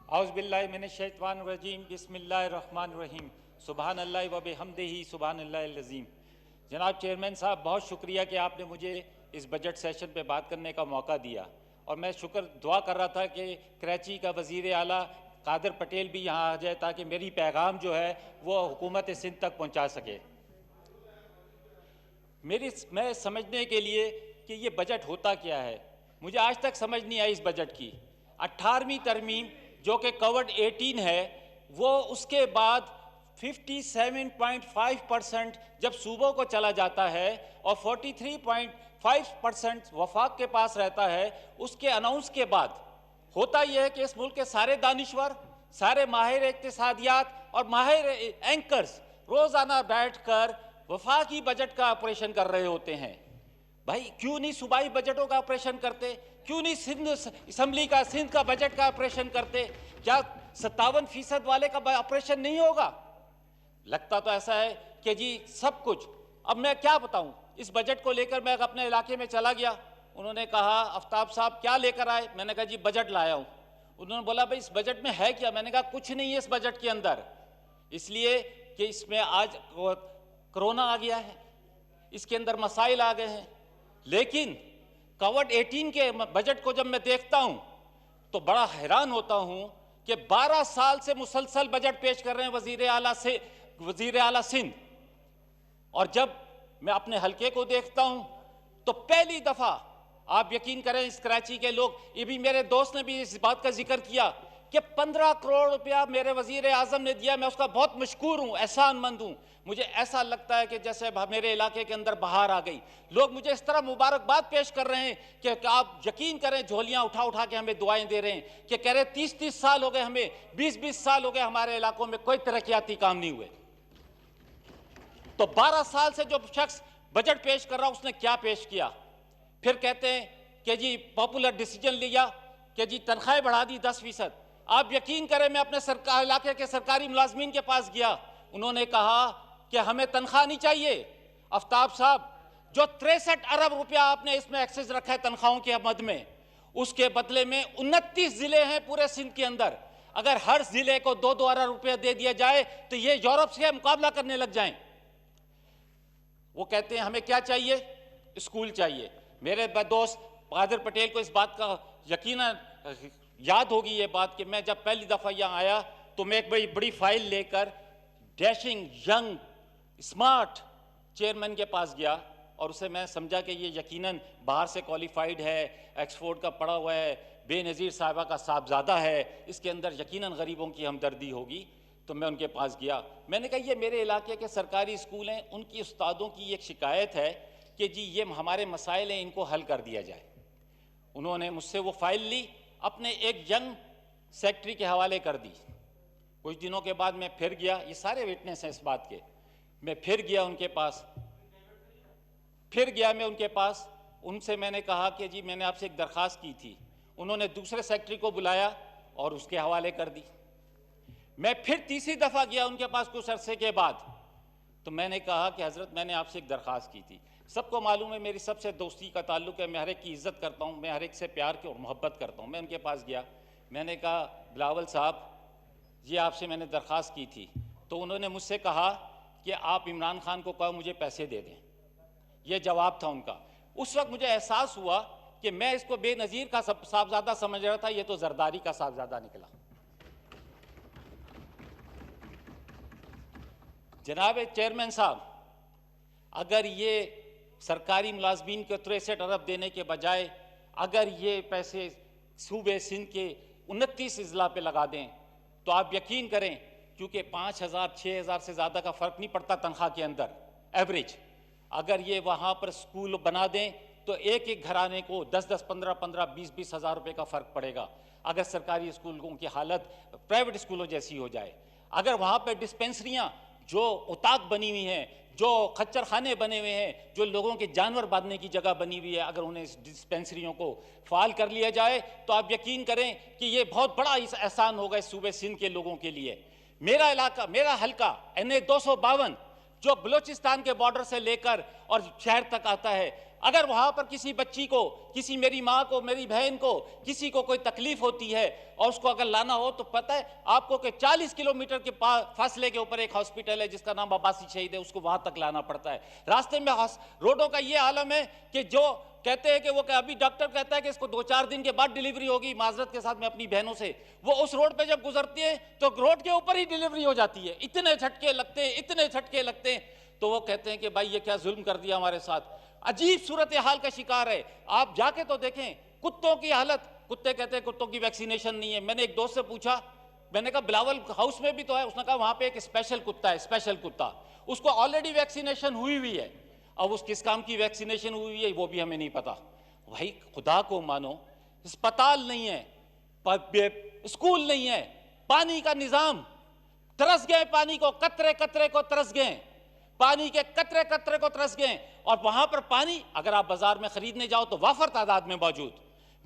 औज़ुबिल्लाहिमिनश्शैतानिर्रजीम बिस्मिल्लाहिर्रहमानिर्रहीम सुबहानल्लाहि व बिहम्दिही सुबहानल्लाहिल अज़ीम। जनाब चेयरमैन साहब, बहुत शुक्रिया कि आपने मुझे इस बजट सेशन पे बात करने का मौका दिया, और मैं दुआ कर रहा था कि कराची का वज़ीर आला कादर पटेल भी यहाँ आ जाए ताकि मेरी पैगाम जो है वो हुकूमत सिंध तक पहुँचा सके। मैं समझने के लिए कि ये बजट होता क्या है, मुझे आज तक समझ नहीं आई इस बजट की। 18वीं तरमीम जो कि कवर्ड 18 है, वो उसके बाद 57.5% जब सूबों को चला जाता है और 43.5% वफाक के पास रहता है, उसके अनाउंस के बाद होता यह है कि इस मुल्क के सारे दानिश्वर, सारे माहिर इक्तिसादियात और माहिर एंकर्स रोज़ाना बैठकर वफाकी बजट का ऑपरेशन कर रहे होते हैं। भाई क्यों नहीं सूबाई बजटों का ऑपरेशन करते? क्यों नहीं सिंध असम्बली का, सिंध का बजट का ऑपरेशन करते? क्या 57% वाले का ऑपरेशन नहीं होगा? लगता तो ऐसा है कि जी सब कुछ। अब मैं क्या बताऊं, इस बजट को लेकर मैं अपने इलाके में चला गया, उन्होंने कहा आफ्ताब साहब क्या लेकर आए? मैंने कहा जी बजट लाया हूं। उन्होंने बोला भाई इस बजट में है क्या? मैंने कहा कुछ नहीं है इस बजट के अंदर, इसलिए कि इसमें आज कोरोना आ गया है, इसके अंदर मसाइल आ गए हैं। लेकिन कवर्ड 18 के बजट को जब मैं देखता हूं तो बड़ा हैरान होता हूं कि 12 साल से मुसलसल बजट पेश कर रहे हैं वजीर आला सिंध, और जब मैं अपने हलके को देखता हूं तो पहली दफा, आप यकीन करें इस कराची के लोग, ये भी मेरे दोस्त ने भी इस बात का जिक्र किया कि 15 करोड़ रुपया मेरे वजीर आजम ने दिया। मैं उसका बहुत मशकूर हूं, एहसानमंद हूं। मुझे ऐसा लगता है कि जैसे मेरे इलाके के अंदर बहार आ गई। लोग मुझे इस तरह मुबारकबाद पेश कर रहे हैं कि आप यकीन करें झोलियां उठा उठा के हमें दुआएं दे रहे हैं कि कह रहे 30-30 साल हो गए हमें, 20-20 साल हो गए हमारे इलाकों में कोई तरक्याती काम नहीं हुए। तो 12 साल से जो शख्स बजट पेश कर रहा उसने क्या पेश किया? फिर कहते हैं कि जी पॉपुलर डिसीजन लिया कि जी तनख्वाहें बढ़ा दी 10%। आप यकीन करें मैं अपने इलाके के सरकारी मुलाजमीन के पास गया, उन्होंने कहा कि हमें तनख्वाह नहीं चाहिए। आफ्ताब साहब, जो 63 अरब रुपया आपने इसमें एक्सेस रखा है तनख्वाहों के मद में, उसके बदले में 29 जिले हैं पूरे सिंध के अंदर। अगर हर जिले को 2-2 अरब रुपया दे दिया जाए तो ये यूरोप से मुकाबला करने लग जाएं। वो कहते हैं हमें क्या चाहिए? स्कूल चाहिए। मेरे दोस्त कादर पटेल को इस बात का यकीनन याद होगी ये बात कि मैं जब पहली दफा यहाँ आया तो मैं एक बड़ी फाइल लेकर डैशिंग यंग स्मार्ट चेयरमैन के पास गया, और उसे मैं समझा कि ये यकीनन बाहर से क्वालिफाइड है, ऑक्सफोर्ड का पढ़ा हुआ है, बेनज़ीर साहिबा का साहबजादा है, इसके अंदर यकीनन गरीबों की हमदर्दी होगी। तो मैं उनके पास गया, मैंने कहा ये मेरे इलाके के सरकारी स्कूल हैं, उनकी उस्तादों की एक शिकायत है कि जी ये हमारे मसाइल हैं, इनको हल कर दिया जाए। उन्होंने मुझसे वो फाइल ली, अपने एक यंग सेक्रेटरी के हवाले कर दी। कुछ दिनों के बाद मैं फिर गया, ये सारे विटनेस हैं इस बात के, मैं फिर गया उनके पास, उनसे मैंने कहा कि जी मैंने आपसे एक दरख्वास्त की थी। उन्होंने दूसरे सेक्रेटरी को बुलाया और उसके हवाले कर दी। मैं फिर तीसरी दफ़ा गया उनके पास कुछ अरसे के बाद, तो मैंने कहा कि हज़रत मैंने आपसे एक दरख्वास्त की थी। सबको मालूम है मेरी सबसे दोस्ती का ताल्लुक़ है, मैं हर एक की इज़्ज़त करता हूँ, मैं हर एक से प्यार और मोहब्बत करता हूँ। मैं उनके पास गया, मैंने कहा बिलावल साहब ये आपसे मैंने दरख्वास्त की थी। तो उन्होंने मुझसे कहा कि आप इमरान खान को कहो मुझे पैसे दे दें। ये जवाब था उनका। उस वक्त मुझे एहसास हुआ कि मैं इसको बेनज़ीर का साहबजादा समझ रहा था, ये तो जरदारी का साहबजादा निकला। जनाब चेयरमैन साहब, अगर ये सरकारी मुलाजमीन को 63 अरब देने के बजाय अगर ये पैसे सूबे सिंध के 29 अजला पे लगा दें तो आप यकीन करें, क्योंकि 5,000-6,000 से ज़्यादा का फ़र्क नहीं पड़ता तनख्वाह के अंदर एवरेज, अगर ये वहाँ पर स्कूल बना दें तो एक एक घराने को 10-10, 15-15, 20-20 हज़ार रुपये का फ़र्क पड़ेगा। अगर सरकारी स्कूलों की हालत प्राइवेट स्कूलों जैसी हो जाए, अगर वहाँ पर डिस्पेंसरियाँ जो उताक बनी हुई हैं, जो खच्चर खाने बने हुए हैं, जो लोगों के जानवर बांधने की जगह बनी हुई है, अगर उन्हें इस डिस्पेंसरियों को फाल कर लिया जाए तो आप यकीन करें कि ये बहुत बड़ा एहसान होगा इस सूबे सिंध के लोगों के लिए। मेरा इलाका, मेरा हल्का NA 252 जो बलूचिस्तान के बॉर्डर से लेकर और शहर तक आता है। अगर वहां पर किसी बच्ची को, किसी मेरी माँ को, मेरी बहन को, किसी को कोई तकलीफ होती है और उसको अगर लाना हो तो पता है आपको कि 40 किलोमीटर के फासले के ऊपर एक हॉस्पिटल है जिसका नाम अब्बासी शहीद है, उसको वहां तक लाना पड़ता है। रास्ते में रोडों का ये आलम है कि जो कहते हैं कि वो अभी डॉक्टर कहता है कि इसको 2-4 दिन के बाद डिलीवरी होगी, माजरत के साथ में अपनी बहनों से, वो उस रोड पे जब गुजरती है तो रोड के ऊपर ही डिलीवरी हो जाती है। इतने झटके लगते हैं, इतने झटके लगते हैं। तो वो कहते हैं कि भाई ये क्या जुल्म कर दिया हमारे साथ। अजीब सूरत हाल का शिकार है। आप जाके तो देखें कुत्तों की हालत। कुत्ते कहते हैं कुत्तों की वैक्सीनेशन नहीं है। मैंने एक दोस्त से पूछा, मैंने कहा बिलावल हाउस में भी तो है। उसने कहा वहां पे एक स्पेशल कुत्ता है, स्पेशल कुत्ता, उसको ऑलरेडी वैक्सीनेशन हुई हुई है। अब उस किस काम की वैक्सीनेशन हुई है वो भी हमें नहीं पता। भाई खुदा को मानो, अस्पताल नहीं है, स्कूल नहीं है, पानी का निजाम, तरस गए पानी को, कतरे कतरे को तरस गए, पानी के कतरे कतरे को तरस गए। और वहां पर पानी अगर आप बाजार में खरीदने जाओ तो वाफर तादाद में मौजूद।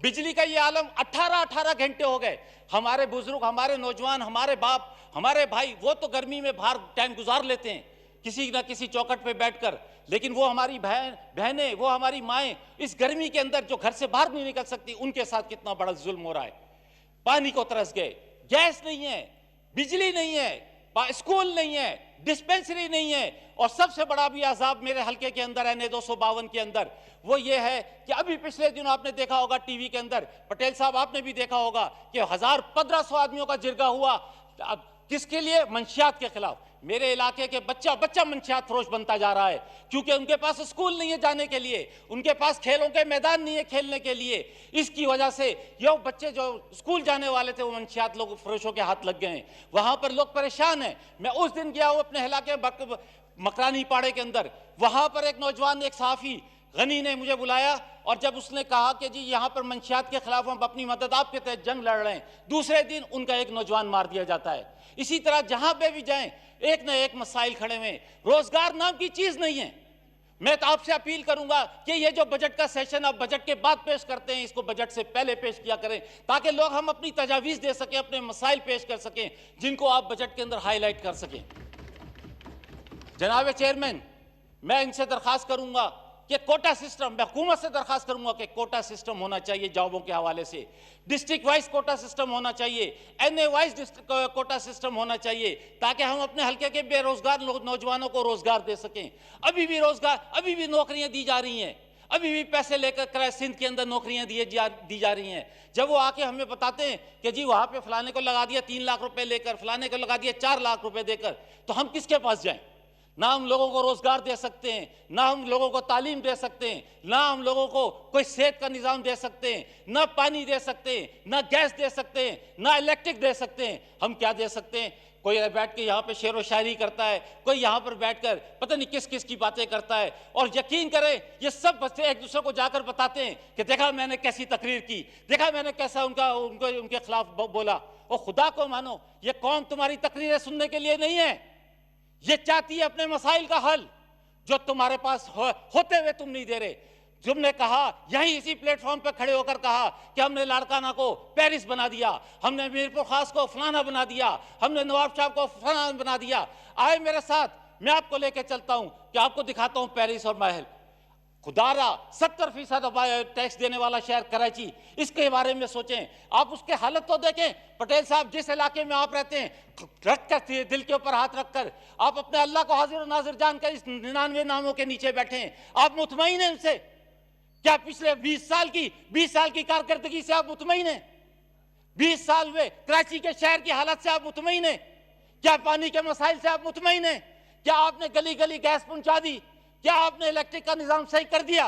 बिजली का ये आलम 18-18 घंटे हो गए। हमारे बुजुर्ग, हमारे नौजवान, हमारे बाप, हमारे भाई, वो तो गर्मी में बाहर टाइम गुजार लेते हैं किसी ना किसी चौखट पे बैठकर, लेकिन वो हमारी बहनें, वो हमारी माएं इस गर्मी के अंदर जो घर से बाहर नहीं निकल सकती, उनके साथ कितना बड़ा जुल्म हो रहा है। पानी को तरस गए, गैस नहीं है, बिजली नहीं है, स्कूल नहीं है, डिस्पेंसरी नहीं है। और सबसे बड़ा भी अजाब मेरे हल्के के अंदर है, NA 252 के अंदर, वो ये है कि अभी पिछले दिनों आपने देखा होगा टीवी के अंदर, पटेल साहब आपने भी देखा होगा कि 1500 आदमियों का जिरगा हुआ। अब किसके लिए? मंशियात के खिलाफ। मेरे इलाके के बच्चा बच्चा मंशियात फरोश बनता जा रहा है, क्योंकि उनके पास स्कूल नहीं है जाने के लिए, उनके पास खेलों के मैदान नहीं है खेलने के लिए। इसकी वजह से ये बच्चे जो स्कूल जाने वाले थे वो मंशियात लोग फरोशों के हाथ लग गए हैं। वहां पर लोग परेशान हैं। मैं उस दिन गया हूं अपने इलाके मकरानी पाड़े के अंदर, वहां पर एक नौजवान, एक सहाफी गनी ने मुझे बुलाया और जब उसने कहा कि जी यहाँ पर मंशियात के खिलाफ हम अपनी मदद आपके तहत जंग लड़ रहे हैं, दूसरे दिन उनका एक नौजवान मार दिया जाता है। इसी तरह जहां पे भी जाएं एक न एक मसाइल खड़े हुए। रोजगार नाम की चीज नहीं है। मैं तो आपसे अपील करूंगा कि ये जो बजट का सेशन आप बजट के बाद पेश करते हैं, इसको बजट से पहले पेश किया करें, ताकि लोग हम अपनी तजावीज दे सकें, अपने मसाइल पेश कर सकें, जिनको आप बजट के अंदर हाईलाइट कर सकें। जनाब चेयरमैन, मैं इनसे दरखास्त करूंगा कि कोटा सिस्टम, मैं हुकूमत से दरखास्त करूंगा कि कोटा सिस्टम होना चाहिए जॉबों के हवाले से, डिस्ट्रिक्ट वाइज कोटा सिस्टम होना चाहिए, NA वाइज कोटा सिस्टम होना चाहिए, ताकि हम अपने हल्के के बेरोजगार नौजवानों को रोजगार दे सकें। अभी भी रोजगार, अभी भी नौकरियां दी जा रही हैं, अभी भी पैसे लेकर सिंध के अंदर नौकरियां दी जा रही हैं। जब वो आके हमें बताते हैं कि जी वहां पे फलाने को लगा दिया 3 लाख रुपए लेकर, फलाने को लगा दिया 4 लाख रुपए देकर, तो हम किसके पास जाएं? ना हम लोगों को रोजगार दे सकते हैं, ना हम लोगों को तालीम दे सकते हैं, ना हम लोगों को कोई सेहत का निजाम दे सकते हैं, ना पानी दे सकते हैं, ना गैस दे सकते हैं, ना इलेक्ट्रिक दे सकते हैं। हम क्या दे सकते हैं? कोई बैठ के यहाँ पे शेर व शायरी करता है, कोई यहाँ पर बैठकर पता नहीं किस किस की बातें करता है। और यकीन करें ये सब बच्चे एक दूसरे को जाकर बताते हैं कि देखा मैंने कैसी तकरीर की, देखा मैंने कैसा उनके खिलाफ बोला। और खुदा को मानो, ये कौम तुम्हारी तकरीरें सुनने के लिए नहीं है, ये चाहती है अपने मसाइल का हल, जो तुम्हारे पास होते हुए तुम नहीं दे रहे। तुमने कहा, यहीं इसी प्लेटफॉर्म पर खड़े होकर कहा कि हमने लाड़काना को पेरिस बना दिया, हमने मीरपुर खास को फलाना बना दिया, हमने नवाब साहब को फलाना बना दिया। आए मेरे साथ, मैं आपको लेके चलता हूं कि आपको दिखाता हूं पेरिस और महल। खुदारा 70% टैक्स देने वाला शहर कराची, इसके बारे में सोचें। आप उसके हालत तो देखें। पटेल साहब, जिस इलाके में आप रहते हैं, रखकर दिल के ऊपर हाथ रखकर आप अपने अल्लाह को हाजिर और नाजिर जानकर इस 99 नामों के नीचे बैठे हैं। आप मुतमईन हैं उनसे? क्या पिछले 20 साल की कारकर्दगी से आप मुतमईन हैं? 20 साल में कराची के शहर की हालत से आप मुतमईन हैं? क्या पानी के मसाइल से आप मुतमईन हैं? क्या आपने गली गली गैस पहुंचा दी? क्या आपने इलेक्ट्रिक का निजाम सही कर दिया?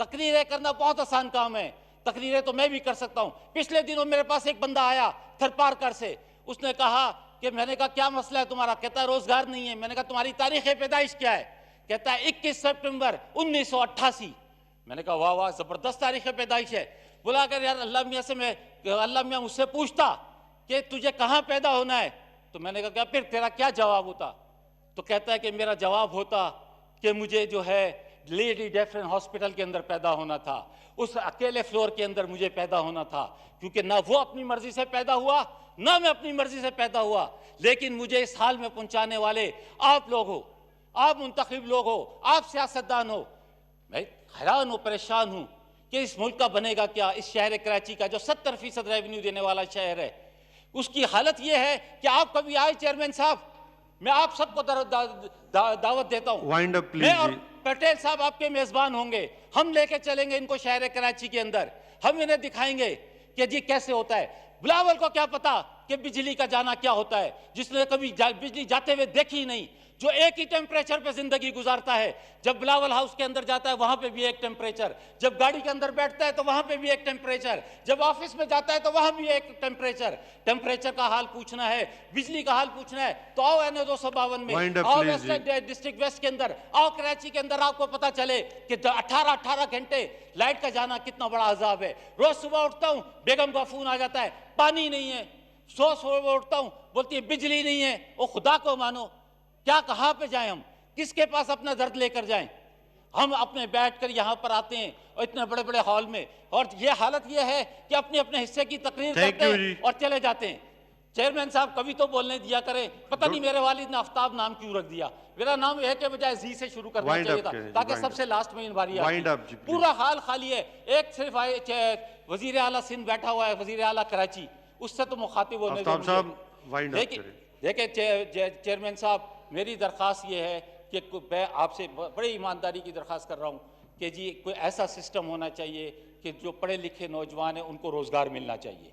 तकरीरें करना बहुत आसान काम है, तकरीरें तो मैं भी कर सकता हूं। पिछले दिनों मेरे पास एक बंदा आया थरपारकर से, उसने कहा कि मैंने कहा क्या मसला है तुम्हारा? कहता है रोजगार नहीं है। मैंने कहा तुम्हारी तारीख पैदाइश क्या है? कहता है 21 सितंबर 1988। मैंने कहा वाह वाह, जबरदस्त तारीख पैदाइश है। बोला अगर यार अल्लाह मियाँ मुझसे पूछता कि तुझे कहाँ पैदा होना है, तो मैंने कहा फिर तेरा क्या जवाब होता? तो कहता है कि मेरा जवाब होता कि मुझे जो है लेडी डेफरेन हॉस्पिटल के अंदर पैदा होना था, उस अकेले फ्लोर के अंदर मुझे पैदा होना था, क्योंकि ना वो अपनी मर्जी से पैदा हुआ, ना मैं अपनी मर्जी से पैदा हुआ, लेकिन मुझे इस हाल में पहुंचाने वाले आप लोग हो। आप मुंतखब लोग हो, आप सियासतदान हो। मैं हैरान हूं, परेशान हूं कि इस मुल्क का बनेगा क्या। इस शहर कराची का जो 70% रेवेन्यू देने वाला शहर है, उसकी हालत यह है कि आप कभी आए चेयरमैन साहब, मैं आप सबको दावत देता हूं। वाइंड अप मैं और प्लीज। पटेल साहब आपके मेजबान होंगे। हम लेके चलेंगे इनको शहर कराची के अंदर, हम इन्हें दिखाएंगे कि जी कैसे होता है। बिलावल को क्या पता कि बिजली का जाना क्या होता है, जिसने कभी बिजली जाते हुए देखी ही नहीं, जो एक ही टेम्परेचर पे जिंदगी गुजारता है। जब बिलावल हाउस के अंदर जाता है वहां पे भी एक टेम्परेचर, जब गाड़ी के अंदर बैठता है तो वहां पे भी एक टेम्परेचर, जब ऑफिस में जाता है तो वहां भी एक टेम्परेचर। टेम्परेचर का हाल पूछना है, बिजली का हाल पूछना है तो आओ NH 252 में, आओ डिस्ट्रिक्ट वेस्ट के अंदर, आओ कराची के अंदर, आपको पता चले कि 18 घंटे लाइट का जाना कितना बड़ा अजाब है। रोज सुबह उठता हूं, बेगम का फोन आ जाता है, पानी नहीं है। सो उठता हूं, बोलती है बिजली नहीं है। ओ खुदा को मानो, क्या कहां पे जाएं हम, किसके पास अपना दर्द लेकर जाएं। हम अपने बैठकर यहां पर आते हैं और इतने बड़े बड़े हॉल में, और ये हालत ये है कि अपने अपने हिस्से की तकरीर करते हैं और चले जाते हैं। चेयरमैन साहब कभी तो बोलने दिया करें। पता नहीं मेरे वालिद ने आफ्ताब नाम क्यों रख दिया, मेरा नाम ए के बजाय जी से शुरू करना चाहिए था, ताकि सबसे लास्ट में इन बारी पूरा हाल खाली है। एक सिर्फ वजीर आला सिंध बैठा हुआ है, वजीर आला कराची, उससे तो मुखातिब होने दो। देखिए चेयरमैन साहब, मेरी दरख्वास्त ये है कि मैं आपसे बड़ी ईमानदारी की दरख्वास्त कर रहा हूँ कि जी कोई ऐसा सिस्टम होना चाहिए कि जो पढ़े लिखे नौजवान हैं उनको रोज़गार मिलना चाहिए।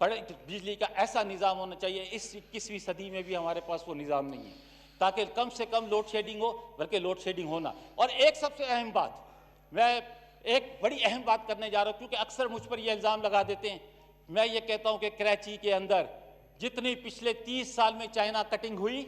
बिजली का ऐसा निज़ाम होना चाहिए। इस 21वीं सदी में भी हमारे पास वो निज़ाम नहीं है, ताकि कम से कम लोड शेडिंग हो, बल्कि लोड शेडिंग होना। और एक सबसे अहम बात, मैं एक बड़ी अहम बात करने जा रहा हूँ, क्योंकि अक्सर मुझ पर यह इल्ज़ाम लगा देते हैं। मैं ये कहता हूँ कि कराची के अंदर जितनी पिछले 30 साल में चाइना कटिंग हुई,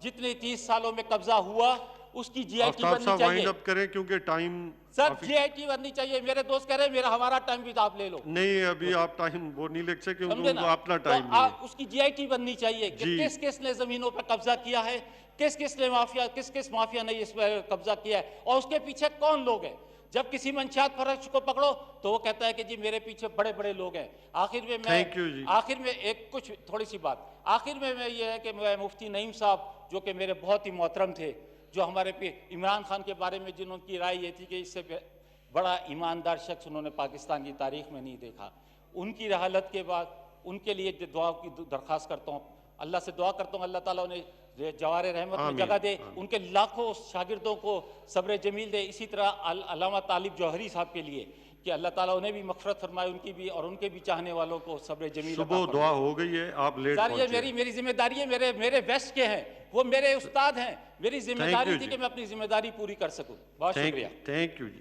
जितने 30 सालों में कब्जा हुआ, उसकी GIT बननी चाहिए। अप करें क्योंकि टाइम सर, GIT बननी चाहिए। मेरे दोस्त कह रहे हैं मेरा हमारा टाइम भी तो आप ले लो। नहीं, अभी आप टाइम वो नहीं लिख सकते, उनको अपना टाइम तो उसकी GIT बननी चाहिए कि किस किस ने जमीनों पर कब्जा किया है, किस किस माफिया ने इस पर कब्जा किया है, और उसके पीछे कौन लोग हैं। जब किसी मंशियात फरोश को पकड़ो तो वो कहता है कि जी मेरे पीछे बड़े बड़े लोग हैं। आखिर में एक कुछ थोड़ी सी बात आखिर में मैं ये है कि मैं मुफ्ती नईम साहब, जो कि मेरे बहुत ही मोहतरम थे, जो हमारे पे इमरान खान के बारे में जिन्होंने राय ये थी कि इससे बड़ा ईमानदार शख्स उन्होंने पाकिस्तान की तारीख में नहीं देखा, उनकी हालत के बाद उनके लिए दुआ की दरख्वास्त करता हूँ, अल्लाह से दुआ करता हूँ अल्लाह ताला उन्हें जवारे रहमत में जगह दे, उनके लाखों शागिर्दों को सब्र जमील दे। इसी तरह अल्लामा तालिब जौहरी साहब के लिए कि अल्लाह ताला उन्हें भी मग़फ़िरत फरमाए, उनकी भी और उनके भी चाहने वालों को सब्र जमील। सुबह दुआ हो गई है, आप लेट सर, ये मेरी जिम्मेदारी है। मेरे वेस्ट के हैं, वो मेरे उस्ताद हैं, मेरी जिम्मेदारी थी कि मैं अपनी जिम्मेदारी पूरी कर सकूं। बहुत शुक्रिया। Thank you ji.